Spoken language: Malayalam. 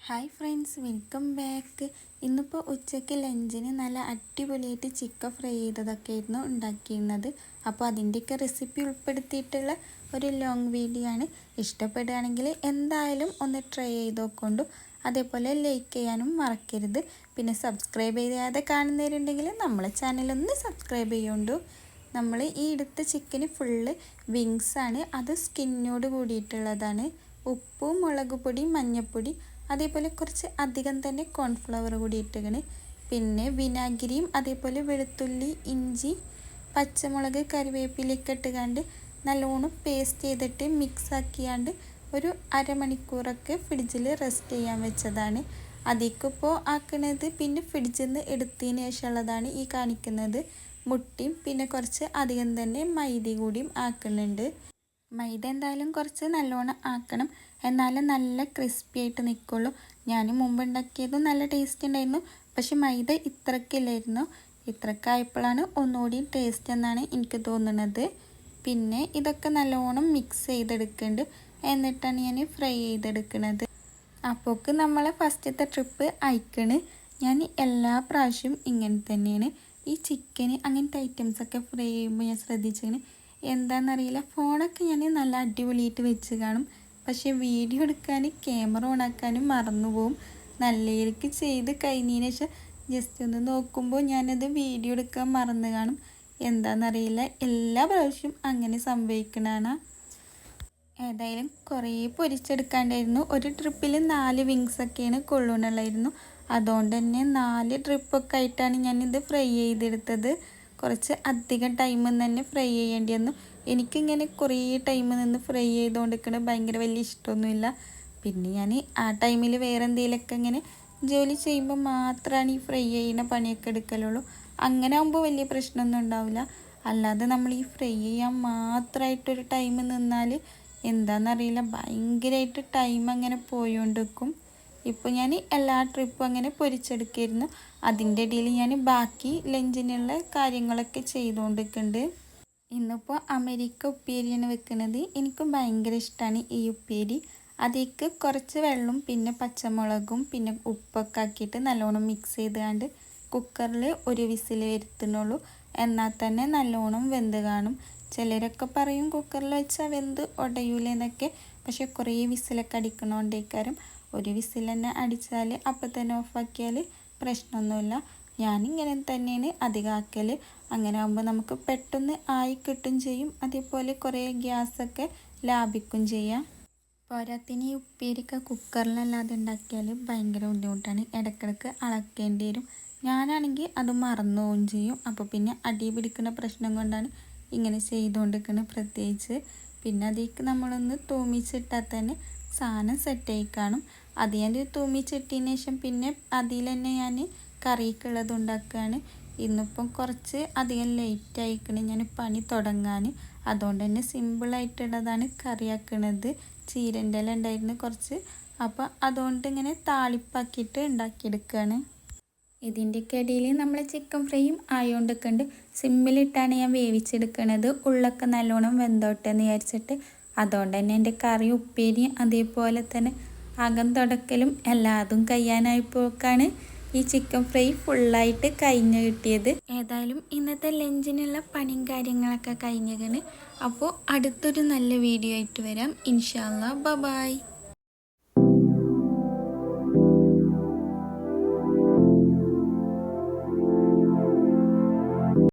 Hi friends, welcome back. ഇന്നിപ്പോൾ ഉച്ചയ്ക്ക് ലഞ്ചിന് നല്ല അടിപൊളിയായിട്ട് ചിക്കൻ ഫ്രൈ ചെയ്തതൊക്കെ ആയിരുന്നു ഉണ്ടാക്കിയിരുന്നത്. അപ്പോൾ അതിൻ്റെയൊക്കെ റെസിപ്പി ഉൾപ്പെടുത്തിയിട്ടുള്ള ഒരു ലോങ് വീഡിയോ ആണ്. ഇഷ്ടപ്പെടുകയാണെങ്കിൽ എന്തായാലും ഒന്ന് ട്രൈ ചെയ്ത് നോക്കൊണ്ടു. അതേപോലെ ലൈക്ക് ചെയ്യാനും മറക്കരുത്. പിന്നെ സബ്സ്ക്രൈബ് ചെയ്യാതെ കാണുന്നവരുണ്ടെങ്കിൽ നമ്മളെ ചാനലൊന്ന് സബ്സ്ക്രൈബ് ചെയ്യുകൊണ്ടു. നമ്മൾ ഈ എടുത്ത ചിക്കന് ഫുള്ള് വിങ്സാണ്, അത് സ്കിന്നോട് കൂടിയിട്ടുള്ളതാണ്. ഉപ്പ്, മുളക് പൊടി, മഞ്ഞൾപ്പൊടി, അതേപോലെ കുറച്ച് അധികം തന്നെ കോൺഫ്ലവർ കൂടി ഇട്ടുകണ്. പിന്നെ വിനാഗിരിയും അതേപോലെ വെളുത്തുള്ളി, ഇഞ്ചി, പച്ചമുളക്, കറിവേപ്പിലൊക്കെ ഇട്ടുകൊണ്ട് നല്ലോണം പേസ്റ്റ് ചെയ്തിട്ട് മിക്സ് ആക്കിയാണ്ട് ഒരു അരമണിക്കൂറൊക്കെ ഫ്രിഡ്ജിൽ റെസ്റ്റ് ചെയ്യാൻ വെച്ചതാണ്. അതിക്കിപ്പോൾ ആക്കുന്നത് പിന്നെ ഫ്രിഡ്ജിൽ നിന്ന് എടുത്തതിന് ശേഷമുള്ളതാണ് ഈ കാണിക്കുന്നത്. മുട്ടയും പിന്നെ കുറച്ച് അധികം തന്നെ മൈദ കൂടിയും ആക്കുന്നുണ്ട്. മൈദ എന്തായാലും കുറച്ച് നല്ലോണം ആക്കണം, എന്നാലും നല്ല ക്രിസ്പി ആയിട്ട് നിൽക്കുള്ളൂ. ഞാൻ മുമ്പ് ഉണ്ടാക്കിയത് നല്ല ടേസ്റ്റ് ഉണ്ടായിരുന്നു, പക്ഷെ മൈദ ഇത്രക്കില്ലായിരുന്നു. ഇത്രക്കായപ്പോഴാണ് ഒന്നുകൂടി ടേസ്റ്റ് എന്നാണ് എനിക്ക് തോന്നുന്നത്. പിന്നെ ഇതൊക്കെ നല്ലോണം മിക്സ് ചെയ്തെടുക്കുന്നുണ്ട്, എന്നിട്ടാണ് ഞാൻ ഫ്രൈ ചെയ്തെടുക്കുന്നത്. അപ്പോൾക്ക് നമ്മളെ ഫസ്റ്റത്തെ ട്രിപ്പ് അയക്കണ്. ഞാൻ എല്ലാ പ്രാവശ്യവും ഇങ്ങനെ തന്നെയാണ് ഈ ചിക്കന് അങ്ങനത്തെ ഐറ്റംസൊക്കെ ഫ്രൈ ചെയ്യുമ്പോൾ ഞാൻ ശ്രദ്ധിച്ചാണ്. എന്താണെന്നറിയില്ല, ഫോണൊക്കെ ഞാൻ നല്ല അടിപൊളിയായിട്ട് വെച്ച് കാണും, പക്ഷേ വീഡിയോ എടുക്കാൻ ക്യാമറ ഓണാക്കാനും മറന്നു പോവും. നല്ലയിലേക്ക് ചെയ്ത് കഴിഞ്ഞതിന് ശേഷം ജസ്റ്റ് ഒന്ന് നോക്കുമ്പോൾ ഞാനത് വീഡിയോ എടുക്കാൻ മറന്നു കാണും. എന്താണെന്നറിയില്ല, എല്ലാ പ്രാവശ്യവും അങ്ങനെ സംഭവിക്കണതാണ്. ഏതായാലും കുറേ പൊരിച്ചെടുക്കാണ്ടായിരുന്നു. ഒരു ട്രിപ്പിൽ 4 വിങ്സൊക്കെയാണ് കൊള്ളുന്നുള്ളായിരുന്നു. അതുകൊണ്ട് തന്നെ 4 ട്രിപ്പൊക്കെ ആയിട്ടാണ് ഞാനിത് ഫ്രൈ ചെയ്തെടുത്തത്. കുറച്ച് അധികം ടൈമിൽ തന്നെ ഫ്രൈ ചെയ്യേണ്ടി വന്നു. എനിക്കിങ്ങനെ കുറേ ടൈം നിന്ന് ഫ്രൈ ചെയ്തുകൊണ്ടിരിക്കുന്നത് ഭയങ്കര വലിയ ഇഷ്ടമൊന്നുമില്ല. പിന്നെ ഞാൻ ആ ടൈമിൽ വേറെ എന്തെങ്കിലുമൊക്കെ ഇങ്ങനെ ജോലി ചെയ്യുമ്പോൾ മാത്രമാണ് ഈ ഫ്രൈ ചെയ്യുന്ന പണിയൊക്കെ എടുക്കലുള്ളൂ. അങ്ങനെ ആകുമ്പോൾ വലിയ പ്രശ്നമൊന്നും ഉണ്ടാവില്ല. അല്ലാതെ നമ്മൾ ഈ ഫ്രൈ ചെയ്യാൻ മാത്രമായിട്ടൊരു ടൈം നിന്നാൽ എന്താണെന്നറിയില്ല, ഭയങ്കരമായിട്ട് ടൈം അങ്ങനെ പോയോണ്ടിരിക്കും. ഇപ്പോൾ ഞാൻ എല്ലാ ട്രിപ്പും അങ്ങനെ പൊരിച്ചെടുക്കായിരുന്നു. അതിൻ്റെ ഇടയിൽ ഞാൻ ബാക്കി ലഞ്ചിനുള്ള കാര്യങ്ങളൊക്കെ ചെയ്തുകൊണ്ടിരിക്കുന്നുണ്ട്. ഇന്നിപ്പോൾ അമരിക്ക ഉപ്പേരിയാണ് വെക്കുന്നത്. എനിക്ക് ഭയങ്കര ഇഷ്ടമാണ് ഈ ഉപ്പേരി. അതിലേക്ക് കുറച്ച് വെള്ളവും പിന്നെ പച്ചമുളകും പിന്നെ ഉപ്പൊക്കെ ആക്കിയിട്ട് നല്ലോണം മിക്സ് ചെയ്തുകൊണ്ട് കുക്കറിൽ ഒരു വിസിൽ വരുത്തുന്നുള്ളൂ. എന്നാൽ തന്നെ നല്ലോണം വെന്ത് കാണും. ചിലരൊക്കെ പറയും കുക്കറിൽ വെച്ചാൽ വെന്ത് ഉടയൂലെന്നൊക്കെ, പക്ഷെ കുറേ വിസിലൊക്കെ അടിക്കണോണ്ടേക്കാരം. ഒരു വിസിൽ തന്നെ അടിച്ചാൽ അപ്പം തന്നെ ഓഫാക്കിയാൽ പ്രശ്നമൊന്നുമില്ല. ഞാനിങ്ങനെ തന്നെയാണ് അധികം ആക്കൽ. അങ്ങനെ ആകുമ്പോൾ നമുക്ക് പെട്ടെന്ന് ആയി കിട്ടും ചെയ്യും, അതേപോലെ കുറേ ഗ്യാസൊക്കെ ലാഭിക്കും ചെയ്യാം. പോരാത്തിന് ഈ ഉപ്പേരിയൊക്കെ കുക്കറിലല്ലാതെ ഉണ്ടാക്കിയാൽ ഭയങ്കര ബുദ്ധിമുട്ടാണ്. ഇടയ്ക്കിടയ്ക്ക് അളക്കേണ്ടി വരും. ഞാനാണെങ്കിൽ അത് മറന്നു പോവുകയും ചെയ്യും. അപ്പോൾ പിന്നെ അടി പിടിക്കുന്ന പ്രശ്നം കൊണ്ടാണ് ഇങ്ങനെ ചെയ്തുകൊണ്ടിരിക്കുന്നത് പ്രത്യേകിച്ച്. പിന്നെ അതിലേക്ക് നമ്മളൊന്ന് തൂമിച്ചിട്ടാൽ തന്നെ സാധനം സെറ്റായി കാണും. അത് ഞാൻ തൂമിച്ചിട്ടതിന് ശേഷം പിന്നെ അതിൽ തന്നെ ഞാൻ കറിക്കുള്ളത് ഉണ്ടാക്കുകയാണ്. ഇന്നിപ്പം കുറച്ച് അധികം ലേറ്റ് ആയിക്കണ് ഞാൻ പണി തുടങ്ങാൻ. അതുകൊണ്ട് തന്നെ സിമ്പിളായിട്ടുള്ളതാണ് കറിയാക്കണത്. ചീരൻ്റെ ഇല ഉണ്ടായിരുന്നു കുറച്ച്, അപ്പോൾ അതുകൊണ്ട് ഇങ്ങനെ താളിപ്പാക്കിയിട്ട് ഉണ്ടാക്കിയെടുക്കുകയാണ്. ഇതിൻ്റെയൊക്കെ ഇടയിൽ നമ്മൾ ചിക്കൻ ഫ്രൈയും ആയോണ്ടൊക്കെ ഉണ്ട്. സിമ്മിലിട്ടാണ് ഞാൻ വേവിച്ചെടുക്കുന്നത്. ഉള്ളൊക്കെ നല്ലോണം വെന്തോട്ടെ എന്ന് വിചാരിച്ചിട്ട്. അതുകൊണ്ട് തന്നെ എൻ്റെ കറി ഉപ്പേരിയും അതേപോലെ തന്നെ അകം തുടക്കലും എല്ലാതും കഴിയാനായപ്പോഴേക്കാണ് ഈ ചിക്കൻ ഫ്രൈ ഫുള്ളായിട്ട് കഴിഞ്ഞ് കിട്ടിയത്. ഏതായാലും ഇന്നത്തെ ലഞ്ചിനുള്ള പണിയും കാര്യങ്ങളൊക്കെ കഴിഞ്ഞിരിക്കുന്നു. അപ്പോൾ അടുത്തൊരു നല്ല വീഡിയോ ആയിട്ട് വരാം. ഇൻഷാ അല്ലാ. ബൈ.